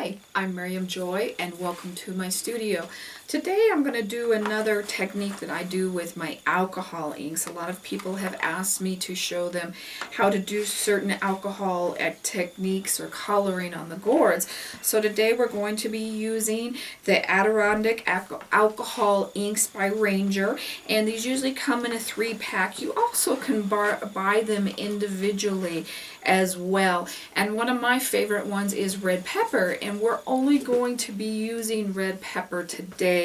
Hi, I'm Miriam Joy and welcome to my studio. Today I'm going to do another technique that I do with my alcohol inks. A lot of people have asked me to show them how to do certain alcohol techniques or coloring on the gourds. So today we're going to be using the Adirondack alcohol inks by Ranger, and these usually come in a 3-pack. You also can buy them individually as well. And one of my favorite ones is red pepper, and we're only going to be using red pepper today.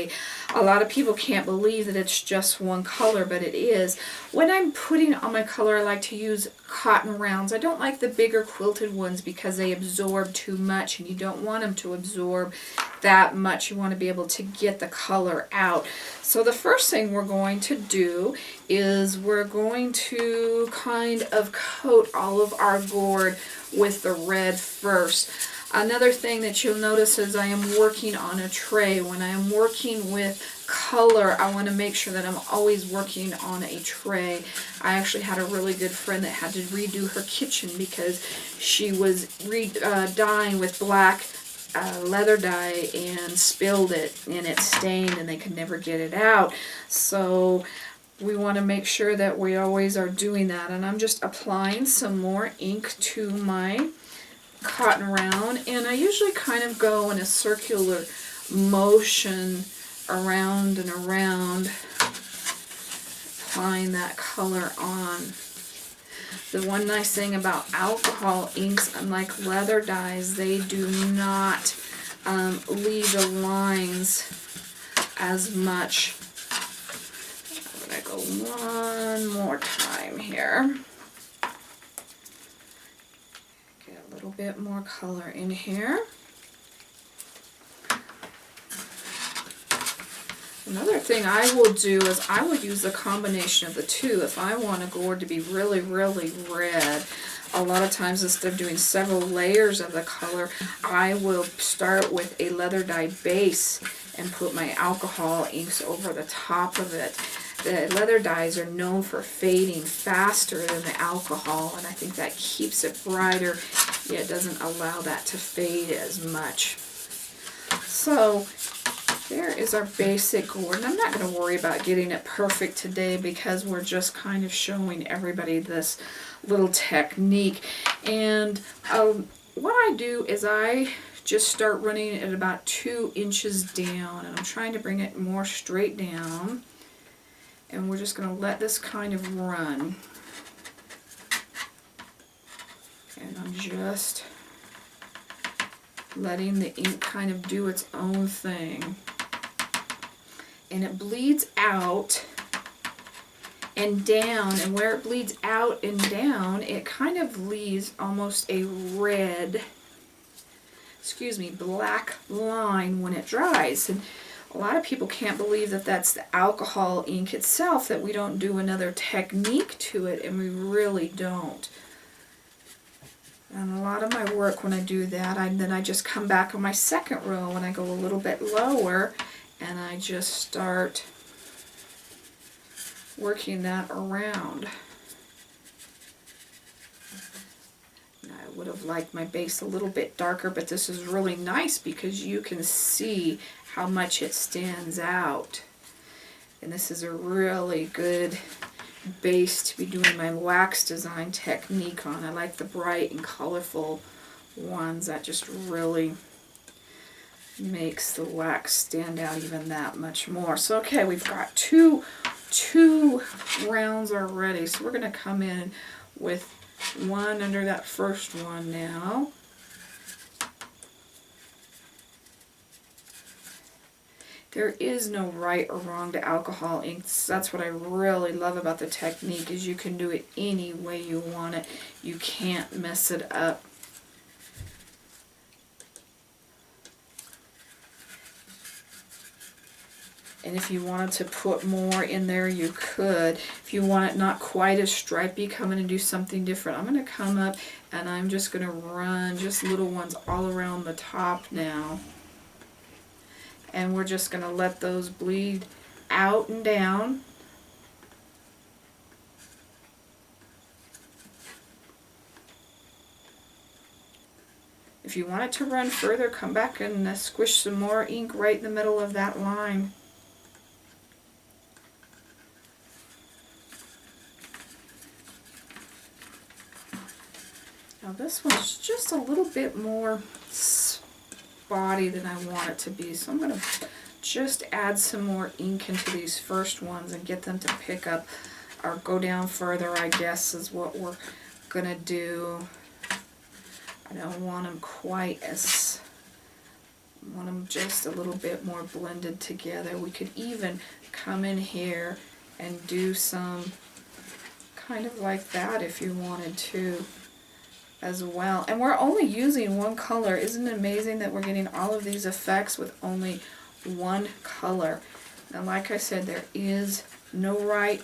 A lot of people can't believe that it's just one color, but it is. When I'm putting on my color, I like to use cotton rounds. I don't like the bigger quilted ones because they absorb too much, and you don't want them to absorb that much. You want to be able to get the color out. So the first thing we're going to do is we're going to kind of coat all of our gourd with the red first. Another thing that you'll notice is I am working on a tray. When I am working with color, I want to make sure that I'm always working on a tray. I actually had a really good friend that had to redo her kitchen because she was dyeing with black leather dye and spilled it, and it stained and they could never get it out. So we want to make sure that we always are doing that. And I'm just applying some more ink to my cotton round, and I usually kind of go in a circular motion around and around, applying that color on. The one nice thing about alcohol inks, unlike leather dyes, they do not leave the lines as much. I'm going to go one more time here. Get a little bit more color in here. Another thing I will do is I will use a combination of the two. If I want a gourd to be really, really red, a lot of times instead of doing several layers of the color, I will start with a leather dye base and put my alcohol inks over the top of it. The leather dyes are known for fading faster than the alcohol, and I think that keeps it brighter. Yeah, it doesn't allow that to fade as much. So there is our basic gourd, and I'm not going to worry about getting it perfect today because we're just kind of showing everybody this little technique. And what I do is I just start running it at about 2 inches down, and I'm trying to bring it more straight down, and we're just going to let this kind of run. And I'm just letting the ink kind of do its own thing. And it bleeds out and down, and where it bleeds out and down, it kind of leaves almost a red, black line when it dries. And a lot of people can't believe that that's the alcohol ink itself, that we don't do another technique to it, and we really don't. And a lot of my work, when I do that, then I just come back on my second row and I go a little bit lower, and I just start working that around. And I would have liked my base a little bit darker, but this is really nice because you can see how much it stands out. And this is a really good base to be doing my wax design technique on. I like the bright and colorful ones. That just really makes the wax stand out even that much more. So okay, we've got two rounds already, so we're going to come in with one under that first one now. There is no right or wrong to alcohol inks. That's what I really love about the technique, is you can do it any way you want it. You can't mess it up. And if you wanted to put more in there, you could. If you want it not quite as stripy, come in and do something different. I'm going to come up and I'm just going to run just little ones all around the top now. And we're just going to let those bleed out and down. If you want it to run further, come back and squish some more ink right in the middle of that line. Now this one's just a little bit more spotty than I want it to be, so I'm going to just add some more ink into these first ones and get them to pick up or go down further, I guess, is what we're going to do. I don't want them quite as, I want them just a little bit more blended together. We could even come in here and do some kind of like that if you wanted to as well. And we're only using one color. Isn't it amazing that we're getting all of these effects with only one color? Now, like I said, there is no right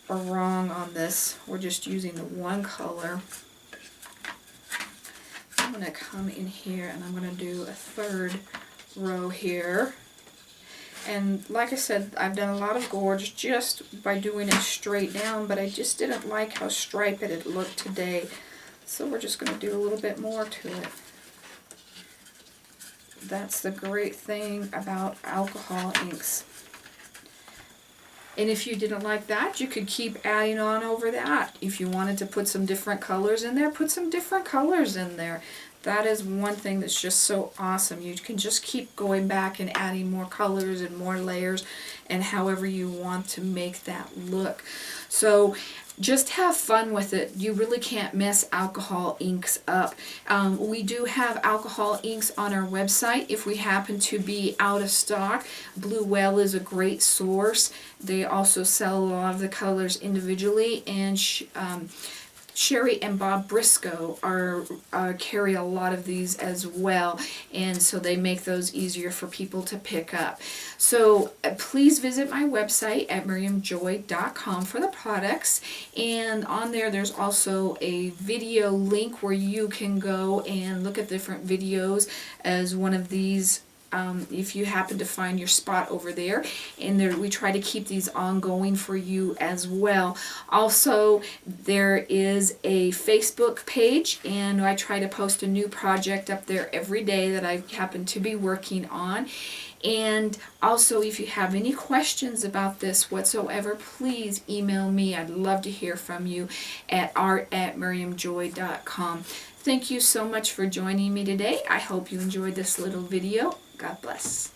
or wrong on this. We're just using the one color. I'm going to come in here and I'm going to do a third row here. And like I said, I've done a lot of gourds just by doing it straight down, but I just didn't like how striped it looked today. So we're just going to do a little bit more to it. That's the great thing about alcohol inks. And if you didn't like that, you could keep adding on over that. If you wanted to put some different colors in there, put some different colors in there. That is one thing that's just so awesome. You can just keep going back and adding more colors and more layers and however you want to make that look. So just have fun with it. You really can't mess alcohol inks up. We do have alcohol inks on our website if we happen to be out of stock. Blue Whale is a great source. They also sell a lot of the colors individually, and Sherry and Bob Briscoe carry a lot of these as well, and so they make those easier for people to pick up. So please visit my website at miriamjoy.com for the products, and on there's also a video link where you can go and look at different videos as one of these. If you happen to find your spot over there, and we try to keep these ongoing for you as well. Also, there is a Facebook page, and I try to post a new project up there every day that I happen to be working on. And also, if you have any questions about this whatsoever, please email me. I'd love to hear from you at art@miriamjoy.com. Thank you so much for joining me today. I hope you enjoyed this little video. God bless.